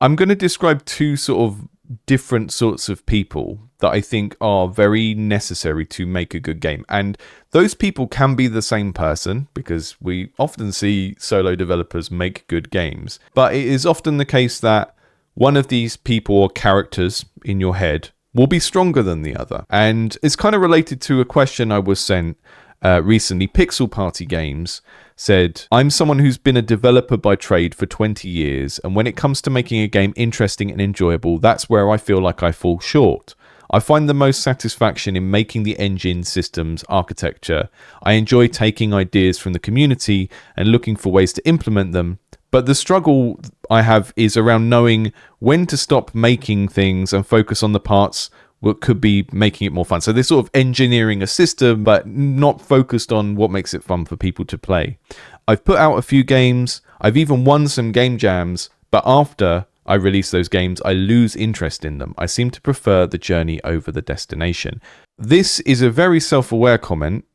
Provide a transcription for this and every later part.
I'm going to describe two sort of different sorts of people that I think are very necessary to make a good game. And those people can be the same person, because we often see solo developers make good games. But it is often the case that one of these people or characters in your head will be stronger than the other. And it's kind of related to a question I was sent recently. Pixel Party Games said, I'm someone who's been a developer by trade for 20 years, and when it comes to making a game interesting and enjoyable, that's where I feel like I fall short. I find the most satisfaction in making the engine, systems, architecture. I enjoy taking ideas from the community and looking for ways to implement them. But the struggle I have is around knowing when to stop making things and focus on the parts what could be making it more fun. So they're sort of engineering a system, but not focused on what makes it fun for people to play. I've put out a few games. I've even won some game jams, but after I release those games, I lose interest in them. I seem to prefer the journey over the destination. This is a very self-aware comment,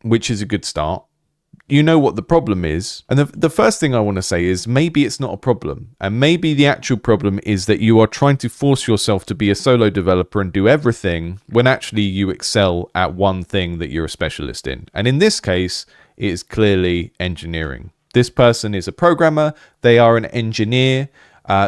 which is a good start. You know what the problem is. And the first thing I want to say is maybe it's not a problem. And maybe the actual problem is that you are trying to force yourself to be a solo developer and do everything when actually you excel at one thing that you're a specialist in. And in this case, it is clearly engineering. This person is a programmer. They are an engineer.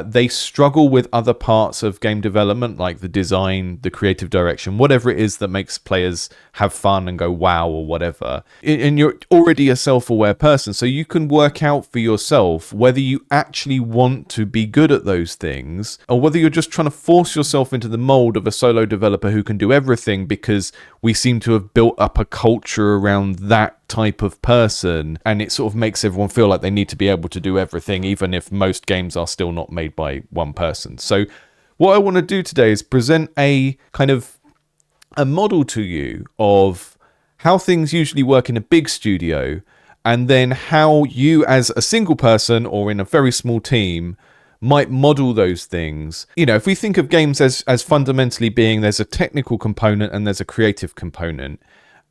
They struggle with other parts of game development, like the design, the creative direction, whatever it is that makes players have fun and go wow or whatever. And you're already a self-aware person, so you can work out for yourself whether you actually want to be good at those things or whether you're just trying to force yourself into the mold of a solo developer who can do everything because we seem to have built up a culture around that type of person, and it sort of makes everyone feel like they need to be able to do everything, even if most games are still not made by one person. So what I want to do today is present a kind of a model to you of how things usually work in a big studio, and then how you as a single person or in a very small team might model those things. You know, if we think of games as fundamentally being there's a technical component and there's a creative component.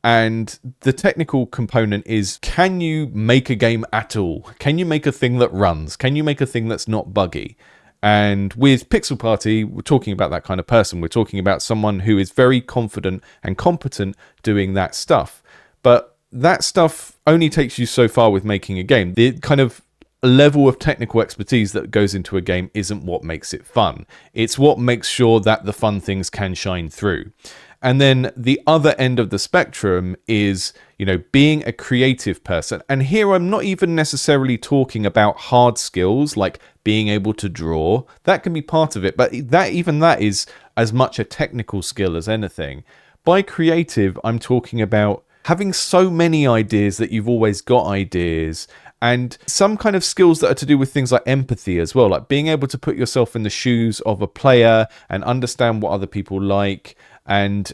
And the technical component is, can you make a game at all? Can you make a thing that runs? Can you make a thing that's not buggy? And with Pixel Party, we're talking about that kind of person. We're talking about someone who is very confident and competent doing that stuff. But that stuff only takes you so far with making a game. The kind of level of technical expertise that goes into a game isn't what makes it fun. It's what makes sure that the fun things can shine through. And then the other end of the spectrum is, you know, being a creative person. And here I'm not even necessarily talking about hard skills like being able to draw. That can be part of it, but that is as much a technical skill as anything. By creative, I'm talking about having so many ideas that you've always got ideas, and some kind of skills that are to do with things like empathy as well, like being able to put yourself in the shoes of a player and understand what other people like, and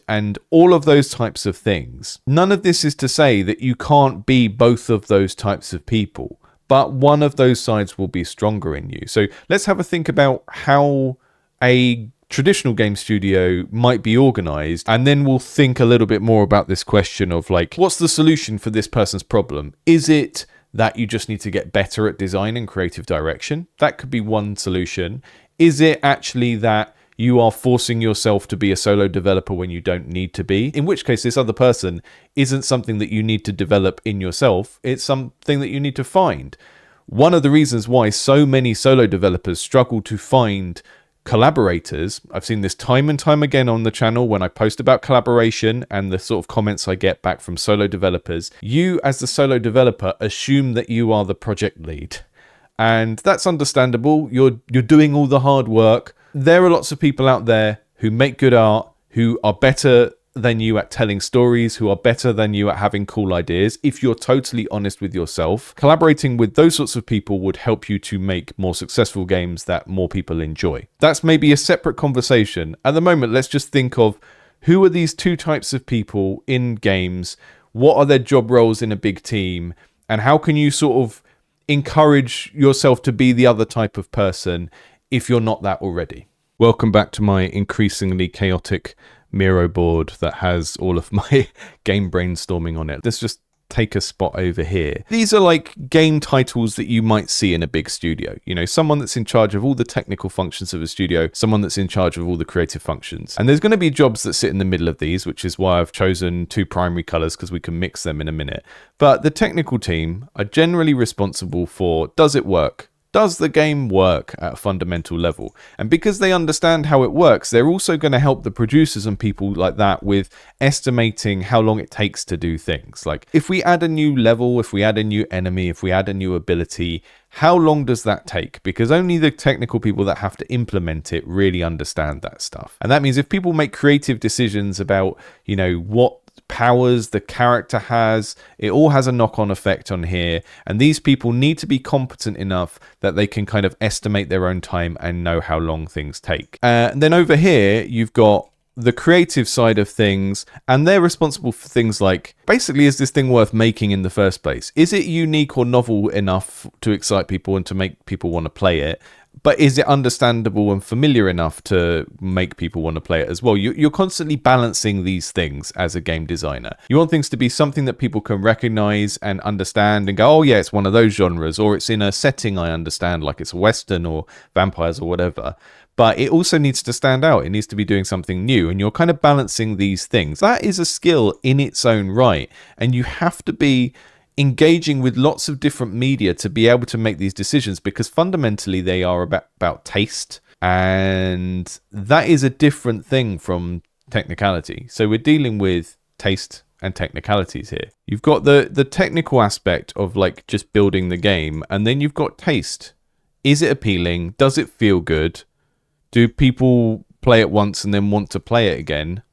all of those types of things. None of this is to say that you can't be both of those types of people, but one of those sides will be stronger in you. So let's have a think about how a traditional game studio might be organized, and then we'll think a little bit more about this question of like, what's the solution for this person's problem? Is it that you just need to get better at design and creative direction? That could be one solution. Is it actually that you are forcing yourself to be a solo developer when you don't need to be? In which case, this other person isn't something that you need to develop in yourself. It's something that you need to find. One of the reasons why so many solo developers struggle to find collaborators, I've seen this time and time again on the channel when I post about collaboration and the sort of comments I get back from solo developers. You, as the solo developer, assume that you are the project lead. And that's understandable. You're doing all the hard work. There are lots of people out there who make good art, who are better than you at telling stories, who are better than you at having cool ideas. If you're totally honest with yourself, collaborating with those sorts of people would help you to make more successful games that more people enjoy. That's maybe a separate conversation. At the moment, let's just think of who are these two types of people in games, what are their job roles in a big team, and how can you sort of encourage yourself to be the other type of person if you're not that already. Welcome back to my increasingly chaotic Miro board that has all of my game brainstorming on it. Let's just take a spot over here. These are like game titles that you might see in a big studio. You know, someone that's in charge of all the technical functions of a studio, someone that's in charge of all the creative functions. And there's going to be jobs that sit in the middle of these, which is why I've chosen 2 primary colors, because we can mix them in a minute. But the technical team are generally responsible for, does it work? Does the game work at a fundamental level? And because they understand how it works, they're also going to help the producers and people like that with estimating how long it takes to do things. Like if we add a new level, if we add a new enemy, if we add a new ability, how long does that take? Because only the technical people that have to implement it really understand that stuff. And that means if people make creative decisions about, you know, what powers the character has, it all has a knock-on effect on here, and these people need to be competent enough that they can kind of estimate their own time and know how long things take. And then over here you've got the creative side of things, and they're responsible for things like, basically, is this thing worth making in the first place? Is it unique or novel enough to excite people and to make people want to play it? But is it understandable and familiar enough to make people want to play it as well? You're constantly balancing these things as a game designer. You want things to be something that people can recognize and understand and go, oh yeah, it's one of those genres, or it's in a setting I understand, like it's Western or vampires or whatever. But it also needs to stand out. It needs to be doing something new. And you're kind of balancing these things. That is a skill in its own right. And you have to be engaging with lots of different media to be able to make these decisions, because fundamentally they are about taste, and that is a different thing from technicality. So we're dealing with taste and technicalities here. You've got the technical aspect of like just building the game, and then you've got taste. Is it appealing? Does it feel good? Do people play it once and then want to play it again?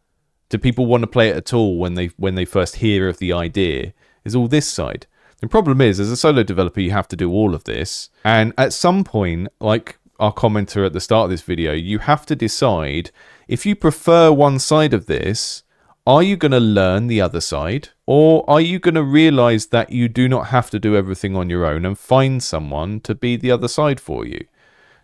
Do people want to play it at all when they first hear of the idea? Is all this side. The problem is, as a solo developer, you have to do all of this. And at some point, like our commenter at the start of this video, you have to decide if you prefer one side of this, are you going to learn the other side? Or are you going to realize that you do not have to do everything on your own and find someone to be the other side for you?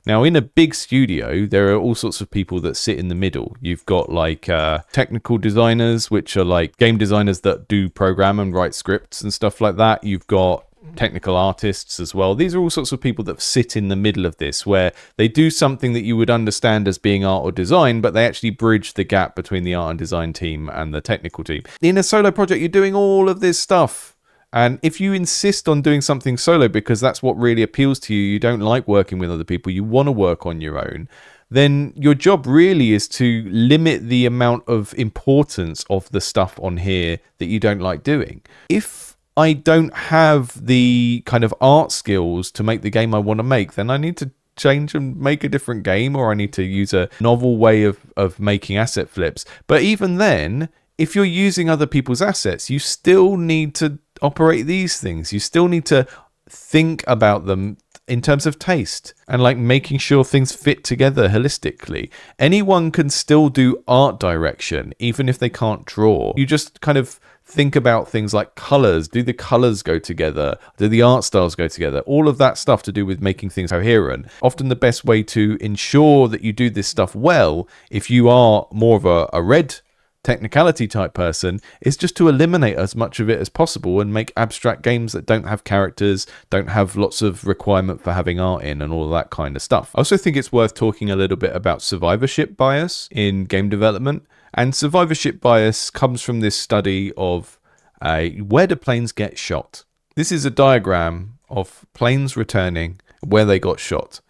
Now, in a big studio, there are all sorts of people that sit in the middle. You've got like technical designers, which are like game designers that do program and write scripts and stuff like that. You've got technical artists as well. These are all sorts of people that sit in the middle of this, where they do something that you would understand as being art or design, but they actually bridge the gap between the art and design team and the technical team. In a solo project, you're doing all of this stuff. And if you insist on doing something solo because that's what really appeals to you, you don't like working with other people, you want to work on your own, then your job really is to limit the amount of importance of the stuff on here that you don't like doing. If I don't have the kind of art skills to make the game I want to make, then I need to change and make a different game, or I need to use a novel way of making asset flips. But even then, if you're using other people's assets, you still need to operate these things. You still need to think about them in terms of taste and like making sure things fit together holistically. Anyone can still do art direction, even if they can't draw. You just kind of think about things like colors. Do the colors go together? Do the art styles go together? All of that stuff to do with making things coherent. Often the best way to ensure that you do this stuff well, if you are more of a red technicality type person, is just to eliminate as much of it as possible and make abstract games that don't have characters, don't have lots of requirement for having art in, and all of that kind of stuff. I also think it's worth talking a little bit about survivorship bias in game development. And survivorship bias comes from this study of where do planes get shot? This is a diagram of planes returning, where they got shot.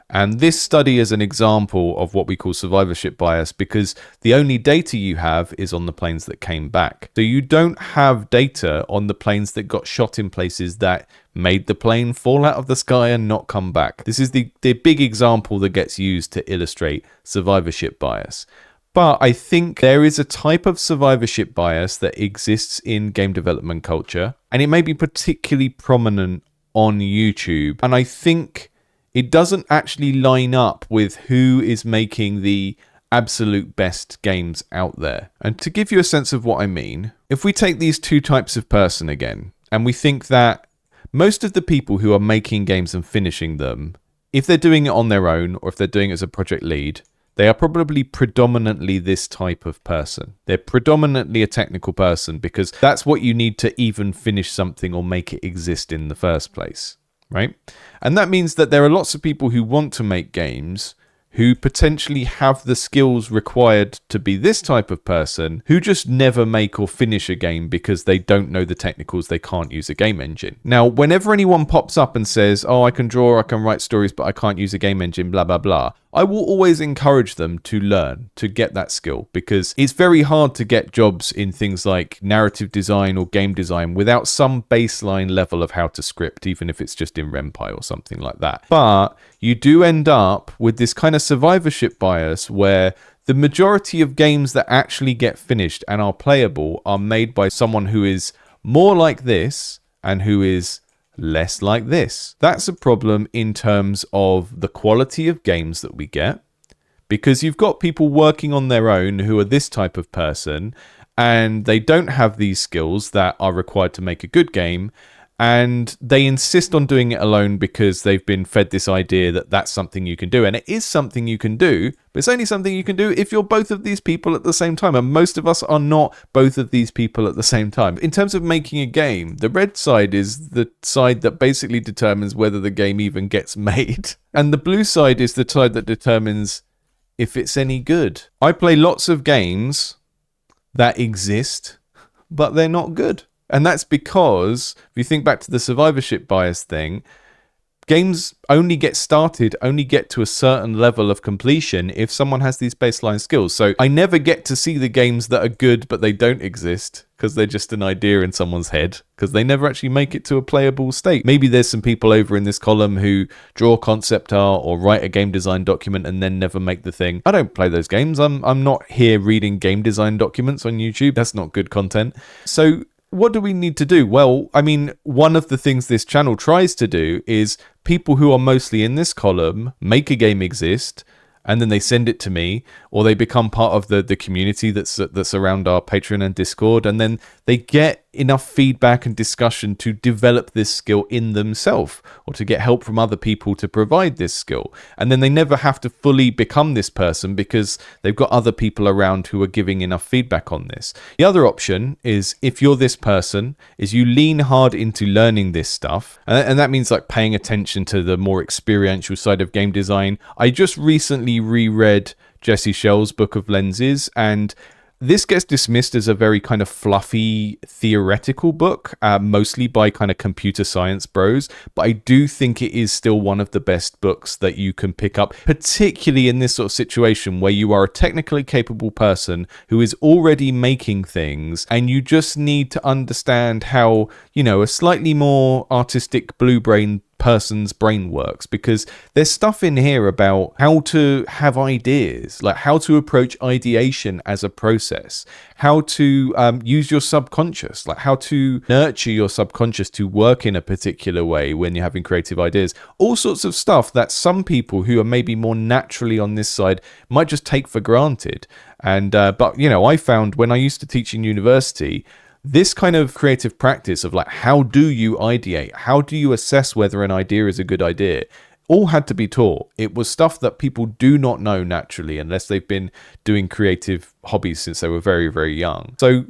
And this study is an example of what we call survivorship bias, because the only data you have is on the planes that came back. So you don't have data on the planes that got shot in places that made the plane fall out of the sky and not come back. This is the big example that gets used to illustrate survivorship bias. But I think there is a type of survivorship bias that exists in game development culture, and it may be particularly prominent on YouTube. And I think it doesn't actually line up with who is making the absolute best games out there. And to give you a sense of what I mean, if we take these two types of person again, and we think that most of the people who are making games and finishing them, if they're doing it on their own, or if they're doing it as a project lead, they are probably predominantly this type of person. They're predominantly a technical person because that's what you need to even finish something or make it exist in the first place, right? And that means that there are lots of people who want to make games who potentially have the skills required to be this type of person who just never make or finish a game because they don't know the technicals, they can't use a game engine. Now, whenever anyone pops up and says, oh, I can draw, I can write stories, but I can't use a game engine, blah, blah, blah, I will always encourage them to learn, to get that skill, because it's very hard to get jobs in things like narrative design or game design without some baseline level of how to script, even if it's just in Ren'Py or something like that. But you do end up with this kind of survivorship bias where the majority of games that actually get finished and are playable are made by someone who is more like this and who is less like this. That's a problem in terms of the quality of games that we get, because you've got people working on their own who are this type of person and they don't have these skills that are required to make a good game, and they insist on doing it alone because they've been fed this idea that that's something you can do. And it is something you can do, but it's only something you can do if you're both of these people at the same time. And most of us are not both of these people at the same time. In terms of making a game, the red side is the side that basically determines whether the game even gets made. And the blue side is the side that determines if it's any good. I play lots of games that exist, but they're not good. And that's because, if you think back to the survivorship bias thing, games only get started, only get to a certain level of completion if someone has these baseline skills. So I never get to see the games that are good, but they don't exist because they're just an idea in someone's head, because they never actually make it to a playable state. Maybe there's some people over in this column who draw concept art or write a game design document and then never make the thing. I don't play those games. I'm not here reading game design documents on YouTube. That's not good content. So what do we need to do? Well, I mean, one of the things this channel tries to do is people who are mostly in this column make a game exist, and then they send it to me, or they become part of the community that's around our Patreon and Discord, and then they get enough feedback and discussion to develop this skill in themselves, or to get help from other people to provide this skill. And then they never have to fully become this person because they've got other people around who are giving enough feedback on this. The other option is, if you're this person, is you lean hard into learning this stuff. And that means like paying attention to the more experiential side of game design. I just recently reread Jesse Schell's Book of Lenses, and this gets dismissed as a very kind of fluffy theoretical book, mostly by kind of computer science bros. But I do think it is still one of the best books that you can pick up, particularly in this sort of situation where you are a technically capable person who is already making things, and you just need to understand how, you know, a slightly more artistic blue brain person's brain works, because there's stuff in here about how to have ideas, like how to approach ideation as a process, how to use your subconscious, like how to nurture your subconscious to work in a particular way when you're having creative ideas, all sorts of stuff that some people who are maybe more naturally on this side might just take for granted. And but you know, I found when I used to teach in university, this kind of creative practice of like, how do you ideate? How do you assess whether an idea is a good idea? All had to be taught. It was stuff that people do not know naturally unless they've been doing creative hobbies since they were very, very young. So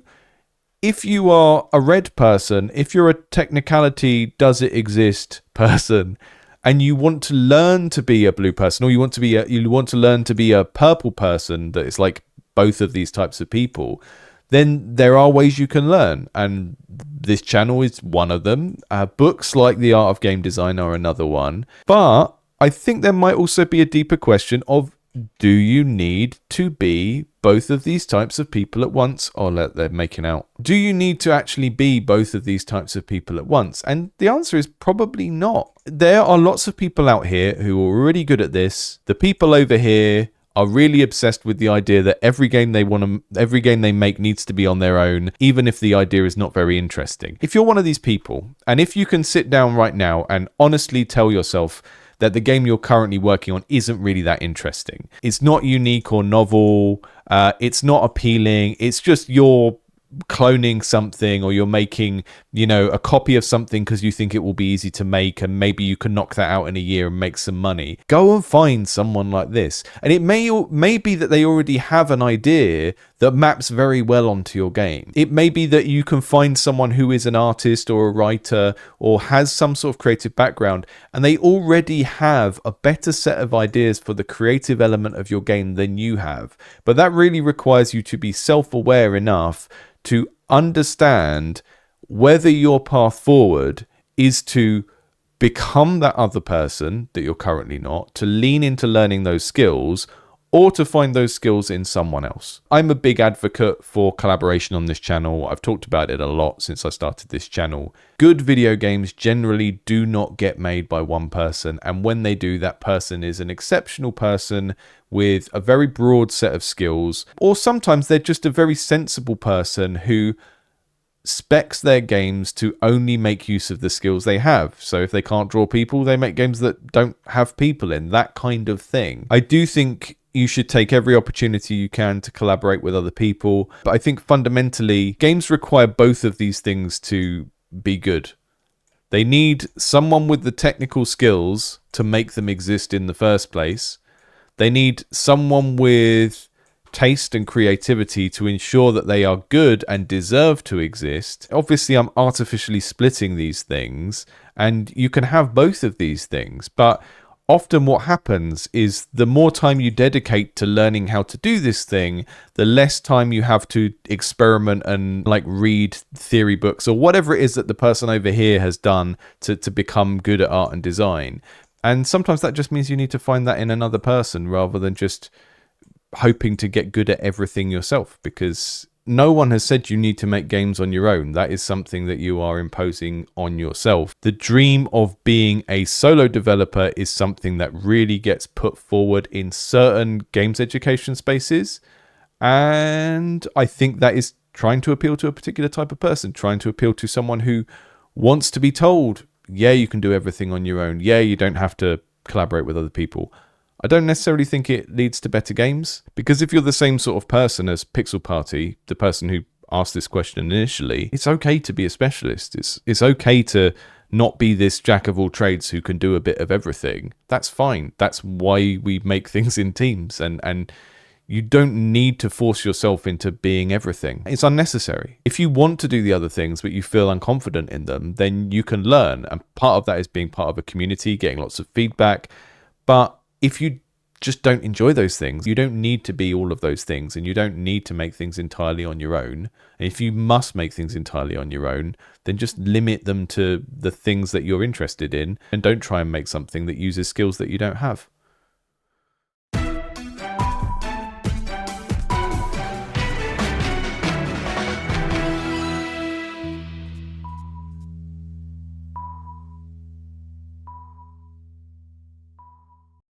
if you are a red person, if you're a technicality, does it exist person, and you want to learn to be a blue person, or you want to learn to be a purple person that is like both of these types of people, then there are ways you can learn, and this channel is one of them. Books like The Art of Game Design are another one. But I think there might also be a deeper question of, do you need to be both of these types of people at once? Or they're making out. Do you need to actually be both of these types of people at once? And the answer is probably not. There are lots of people out here who are already good at this. The people over here are really obsessed with the idea that every game they make needs to be on their own, even if the idea is not very interesting. If you're one of these people, and if you can sit down right now and honestly tell yourself that the game you're currently working on isn't really that interesting, it's not unique or novel, it's not appealing, it's just your cloning something, or you're making, a copy of something because you think it will be easy to make and maybe you can knock that out in a year and make some money, go and find someone like this. And it may be that they already have an idea that maps very well onto your game. It may be that you can find someone who is an artist or a writer or has some sort of creative background, and they already have a better set of ideas for the creative element of your game than you have. But that really requires you to be self-aware enough to understand whether your path forward is to become that other person that you're currently not, to lean into learning those skills, or to find those skills in someone else. I'm a big advocate for collaboration on this channel. I've talked about it a lot since I started this channel. Good video games generally do not get made by one person, and when they do, that person is an exceptional person with a very broad set of skills, or sometimes they're just a very sensible person who specs their games to only make use of the skills they have. So if they can't draw people, they make games that don't have people in, that kind of thing. I do think you should take every opportunity you can to collaborate with other people, but I think fundamentally games require both of these things to be good. They need someone with the technical skills to make them exist in the first place. They need someone with taste and creativity to ensure that they are good and deserve to exist. Obviously, I'm artificially splitting these things, and you can have both of these things, but often what happens is the more time you dedicate to learning how to do this thing, the less time you have to experiment and read theory books or whatever it is that the person over here has done to become good at art and design. And sometimes that just means you need to find that in another person rather than just hoping to get good at everything yourself, because no one has said you need to make games on your own. That is something that you are imposing on yourself. The dream of being a solo developer is something that really gets put forward in certain games education spaces, and I think that is trying to appeal to a particular type of person, trying to appeal to someone who wants to be told, yeah, you can do everything on your own. Yeah, you don't have to collaborate with other people. I don't necessarily think it leads to better games, because if you're the same sort of person as Pixel Party, the person who asked this question initially, it's okay to be a specialist. It's okay to not be this jack of all trades who can do a bit of everything. That's fine. That's why we make things in teams, and you don't need to force yourself into being everything. It's unnecessary. If you want to do the other things but you feel unconfident in them, then you can learn, and part of that is being part of a community, getting lots of feedback. But if you just don't enjoy those things, you don't need to be all of those things, and you don't need to make things entirely on your own. And if you must make things entirely on your own, then just limit them to the things that you're interested in, and don't try and make something that uses skills that you don't have.